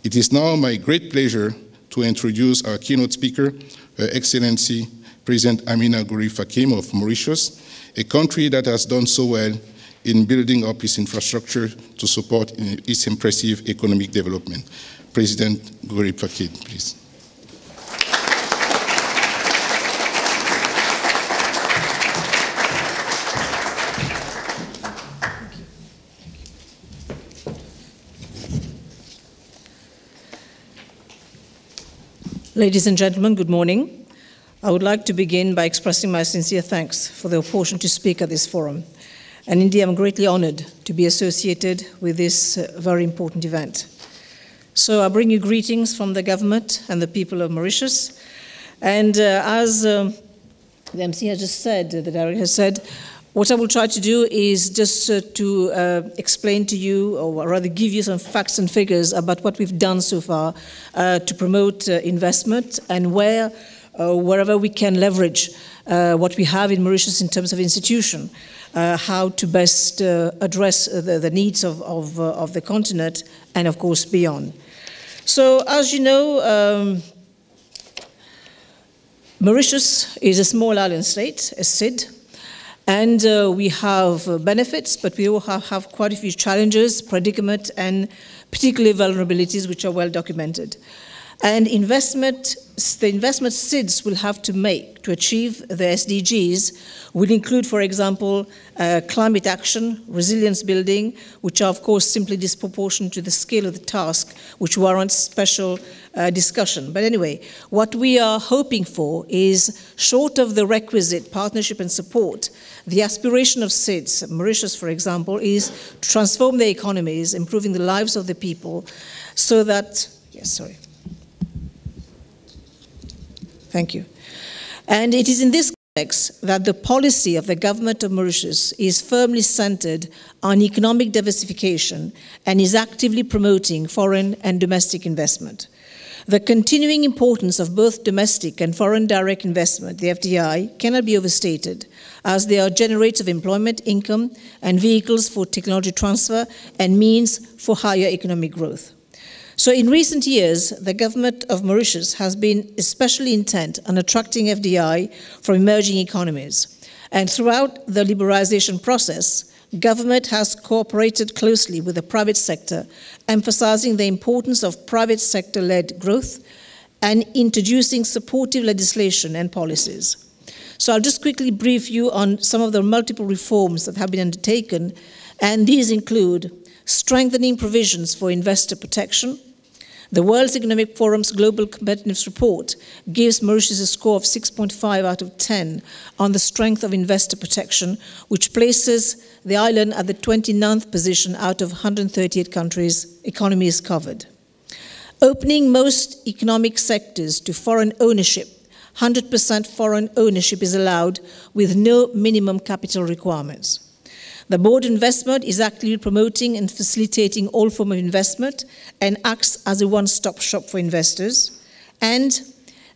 It is now my great pleasure to introduce our keynote speaker, Her Excellency President Ameenah Gurib-Fakim of Mauritius, a country that has done so well in building up its infrastructure to support its impressive economic development. President Gurib-Fakim, please. Ladies and gentlemen, good morning. I would like to begin by expressing my sincere thanks for the opportunity to speak at this forum. And indeed, I'm greatly honored to be associated with this very important event. So I bring you greetings from the government and the people of Mauritius. And as the MC has just said, the director has said, what I will try to do is just to explain to you, or rather give you some facts and figures about what we've done so far to promote investment and wherever we can leverage what we have in Mauritius in terms of institution, how to best address the needs of the continent and, of course, beyond. So, as you know, Mauritius is a small island state, a SID. And we have benefits, but we also have quite a few challenges, predicament, and particularly vulnerabilities, which are well documented. And the investment SIDS will have to make to achieve the SDGs will include, for example, climate action, resilience building, which are, of course, simply disproportionate to the scale of the task, which warrants special discussion. But anyway, what we are hoping for is, short of the requisite partnership and support, the aspiration of SIDS, Mauritius, for example, is to transform their economies, improving the lives of the people, so that, Thank you. And it is in this context that the policy of the government of Mauritius is firmly centered on economic diversification and is actively promoting foreign and domestic investment. The continuing importance of both domestic and foreign direct investment, the FDI, cannot be overstated, as they are generators of employment, income, and vehicles for technology transfer and means for higher economic growth. So in recent years, the government of Mauritius has been especially intent on attracting FDI from emerging economies. And throughout the liberalization process, government has cooperated closely with the private sector, emphasizing the importance of private sector-led growth and introducing supportive legislation and policies. So I'll just quickly brief you on some of the multiple reforms that have been undertaken, and these include strengthening provisions for investor protection. The World Economic Forum's Global Competitiveness Report gives Mauritius a score of 6.5 out of 10 on the strength of investor protection, which places the island at the 29th position out of 138 economies covered. Opening most economic sectors to foreign ownership, 100% foreign ownership is allowed with no minimum capital requirements. The Board of Investment is actively promoting and facilitating all forms of investment and acts as a one-stop shop for investors. And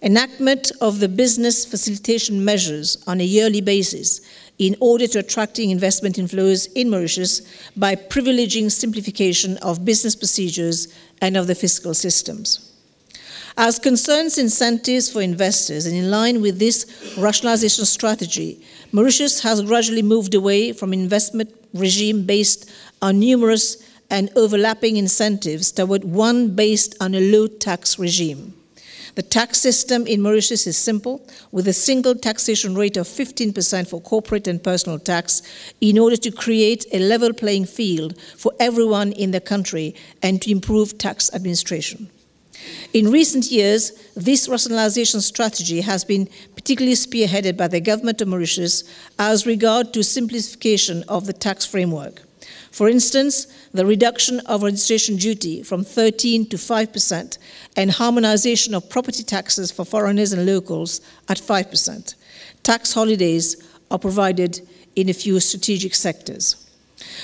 enactment of the business facilitation measures on a yearly basis in order to attracting investment inflows in Mauritius by privileging simplification of business procedures and of the fiscal systems. As concerns incentives for investors, and in line with this rationalization strategy, Mauritius has gradually moved away from investment regime based on numerous and overlapping incentives toward one based on a low tax regime. The tax system in Mauritius is simple, with a single taxation rate of 15% for corporate and personal tax in order to create a level playing field for everyone in the country and to improve tax administration. In recent years, this rationalization strategy has been particularly spearheaded by the government of Mauritius as regard to simplification of the tax framework. For instance, the reduction of registration duty from 13% to 5% and harmonization of property taxes for foreigners and locals at 5%. Tax holidays are provided in a few strategic sectors.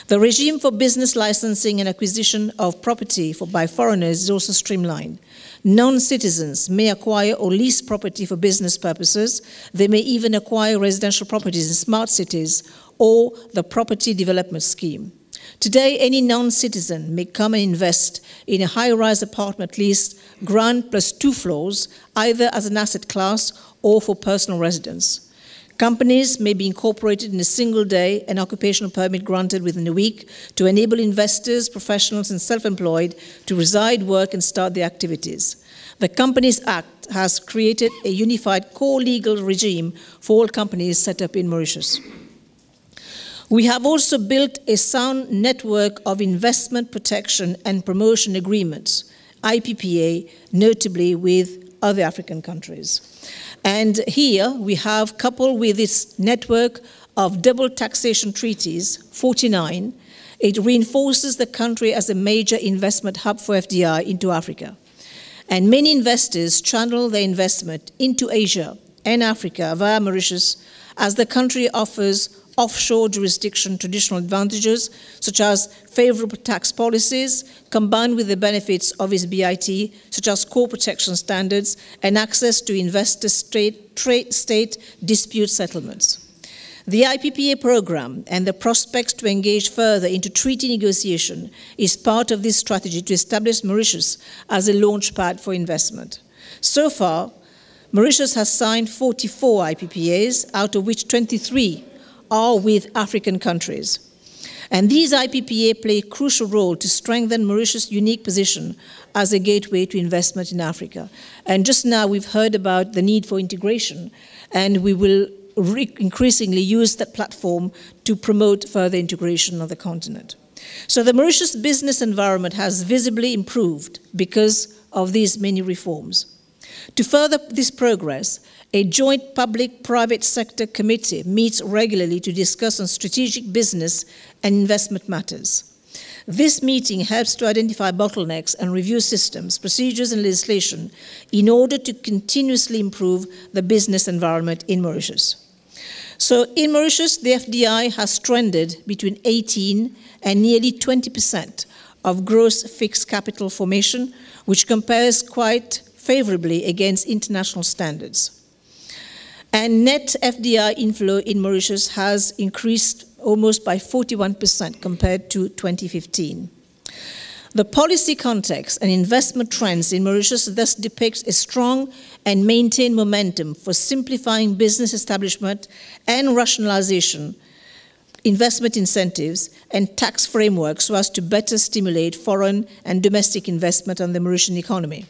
The regime for business licensing and acquisition of property by foreigners is also streamlined. Non-citizens may acquire or lease property for business purposes. They may even acquire residential properties in smart cities or the property development scheme. Today, any non-citizen may come and invest in a high-rise apartment leased ground plus 2 floors, either as an asset class or for personal residence. Companies may be incorporated in a single day, an occupational permit granted within a week to enable investors, professionals, and self-employed to reside, work, and start their activities. The Companies Act has created a unified core legal regime for all companies set up in Mauritius. We have also built a sound network of investment protection and promotion agreements, IPPA, notably with other African countries. And here we have, coupled with this network of double taxation treaties, 49, it reinforces the country as a major investment hub for FDI into Africa. And many investors channel their investment into Asia and Africa via Mauritius, as the country offers offshore jurisdiction traditional advantages, such as favorable tax policies, combined with the benefits of its BIT, such as core protection standards and access to investor-state dispute settlements. The IPPA program and the prospects to engage further into treaty negotiation is part of this strategy to establish Mauritius as a launchpad for investment. So far, Mauritius has signed 44 IPPAs, out of which 23 are with African countries. And these IPPA play a crucial role to strengthen Mauritius' unique position as a gateway to investment in Africa. And just now we've heard about the need for integration, and we will increasingly use that platform to promote further integration of the continent. So the Mauritius business environment has visibly improved because of these many reforms. To further this progress, a joint public-private sector committee meets regularly to discuss on strategic business and investment matters. This meeting helps to identify bottlenecks and review systems, procedures, and legislation in order to continuously improve the business environment in Mauritius. So in Mauritius, the FDI has trended between 18 and nearly 20% of gross fixed capital formation, which compares quite favorably against international standards. And net FDI inflow in Mauritius has increased almost by 41% compared to 2015. The policy context and investment trends in Mauritius thus depicts a strong and maintained momentum for simplifying business establishment and rationalization, investment incentives, and tax frameworks so as to better stimulate foreign and domestic investment on the Mauritian economy.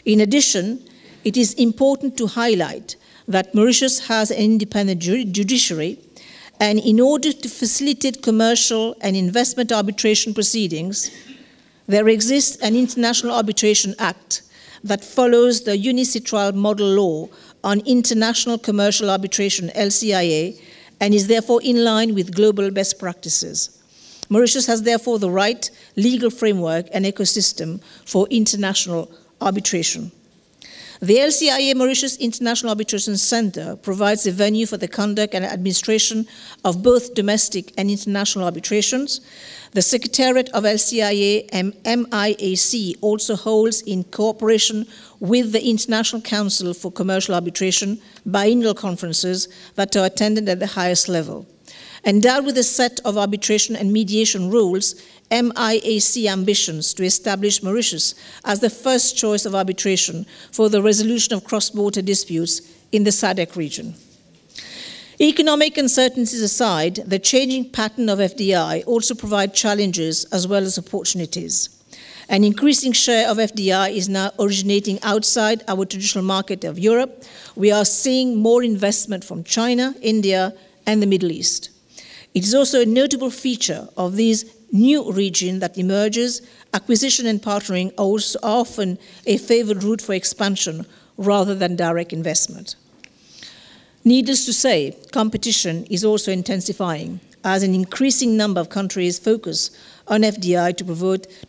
In addition, it is important to highlight that Mauritius has an independent judiciary, and in order to facilitate commercial and investment arbitration proceedings, there exists an International Arbitration Act that follows the UNICITRAL model law on international commercial arbitration, LCIA, and is therefore in line with global best practices. Mauritius has therefore the right legal framework and ecosystem for international arbitration. The LCIA Mauritius International Arbitration Center provides a venue for the conduct and administration of both domestic and international arbitrations. The Secretariat of LCIA and MIAC also holds, in cooperation with the International Council for Commercial Arbitration, biennial conferences that are attended at the highest level. Endowed with a set of arbitration and mediation rules, MIAC ambitions to establish Mauritius as the first choice of arbitration for the resolution of cross-border disputes in the SADC region. Economic uncertainties aside, the changing pattern of FDI also provides challenges as well as opportunities. An increasing share of FDI is now originating outside our traditional market of Europe. We are seeing more investment from China, India, and the Middle East. It is also a notable feature of these new region that emerges. Acquisition and partnering are also often a favored route for expansion rather than direct investment. Needless to say, competition is also intensifying as an increasing number of countries focus on FDI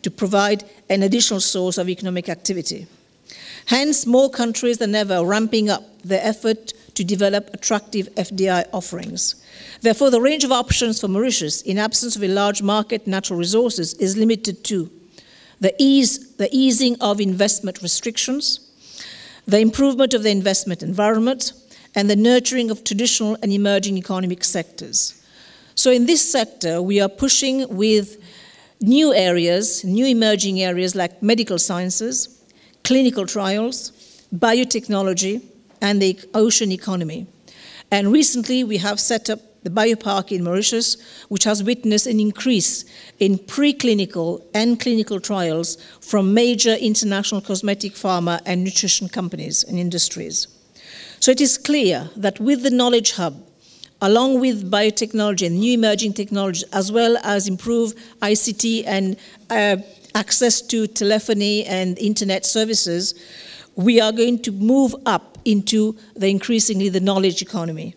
to provide an additional source of economic activity. Hence, more countries than ever are ramping up their effort to develop attractive FDI offerings. Therefore, the range of options for Mauritius, in absence of a large market natural resources, is limited to the easing of investment restrictions, the improvement of the investment environment, and the nurturing of traditional and emerging economic sectors. So in this sector, we are pushing with new areas, new emerging areas like medical sciences, clinical trials, biotechnology, and the ocean economy. And recently, we have set up the biopark in Mauritius, which has witnessed an increase in preclinical and clinical trials from major international cosmetic, pharma, and nutrition companies and industries. So it is clear that with the Knowledge Hub, along with biotechnology and new emerging technologies, as well as improved ICT and access to telephony and internet services, we are going to move up into increasingly the knowledge economy.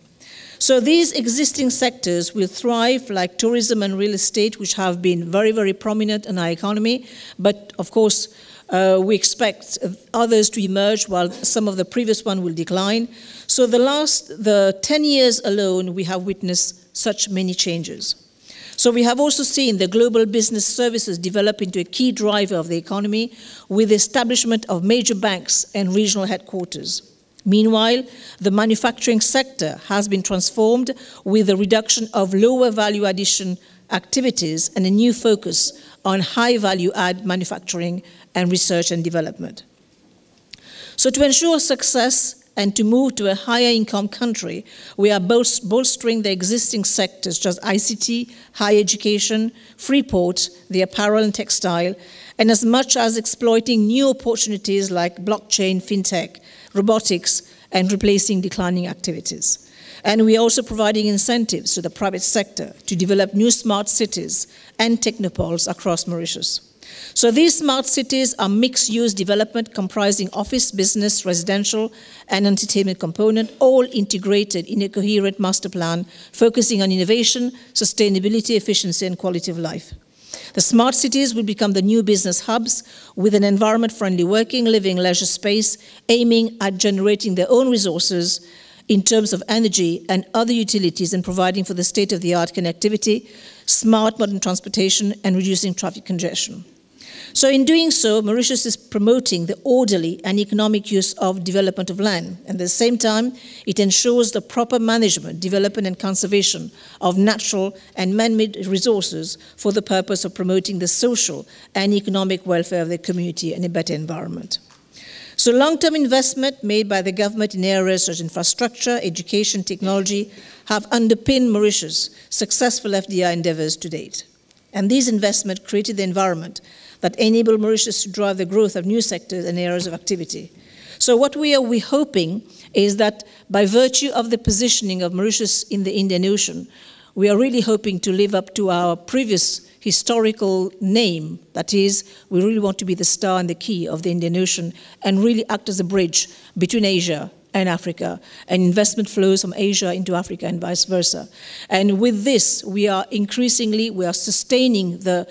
So these existing sectors will thrive, like tourism and real estate, which have been very, very prominent in our economy. But of course, we expect others to emerge while some of the previous one will decline. So the 10 years alone, we have witnessed such many changes. So we have also seen the global business services develop into a key driver of the economy with the establishment of major banks and regional headquarters. Meanwhile, the manufacturing sector has been transformed with the reduction of lower value addition activities and a new focus on high value add manufacturing and research and development. So to ensure success and to move to a higher income country, we are bolstering the existing sectors such as ICT, higher education, free port, the apparel and textile, and as much as exploiting new opportunities like blockchain, fintech, robotics, and replacing declining activities. And we are also providing incentives to the private sector to develop new smart cities and technopoles across Mauritius. So these smart cities are mixed-use development comprising office, business, residential, and entertainment component, all integrated in a coherent master plan focusing on innovation, sustainability, efficiency, and quality of life. The smart cities will become the new business hubs with an environment-friendly working, living, leisure space aiming at generating their own resources in terms of energy and other utilities and providing for the state-of-the-art connectivity, smart modern transportation, and reducing traffic congestion. So in doing so, Mauritius is promoting the orderly and economic use of development of land. And at the same time, it ensures the proper management, development, and conservation of natural and man-made resources for the purpose of promoting the social and economic welfare of the community and a better environment. So long-term investment made by the government in areas such as infrastructure, education, technology have underpinned Mauritius' successful FDI endeavors to date. And these investments created the environment that enable Mauritius to drive the growth of new sectors and areas of activity. So what we are hoping is that by virtue of the positioning of Mauritius in the Indian Ocean, we are really hoping to live up to our previous historical name. That is, we really want to be the star and the key of the Indian Ocean and really act as a bridge between Asia and Africa, and investment flows from Asia into Africa and vice versa. And with this, we are sustaining the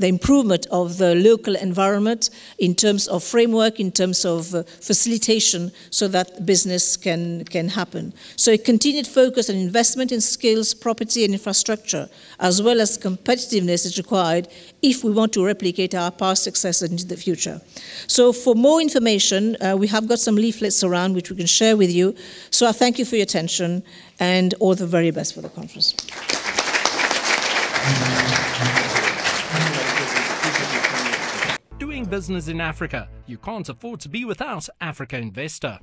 improvement of the local environment in terms of framework, in terms of facilitation, so that business can happen. So a continued focus on investment in skills, property, and infrastructure, as well as competitiveness is required if we want to replicate our past successes into the future. So for more information, we have got some leaflets around which we can share with you. So I thank you for your attention and all the very best for the conference. Doing business in Africa. You can't afford to be without Africa Investor.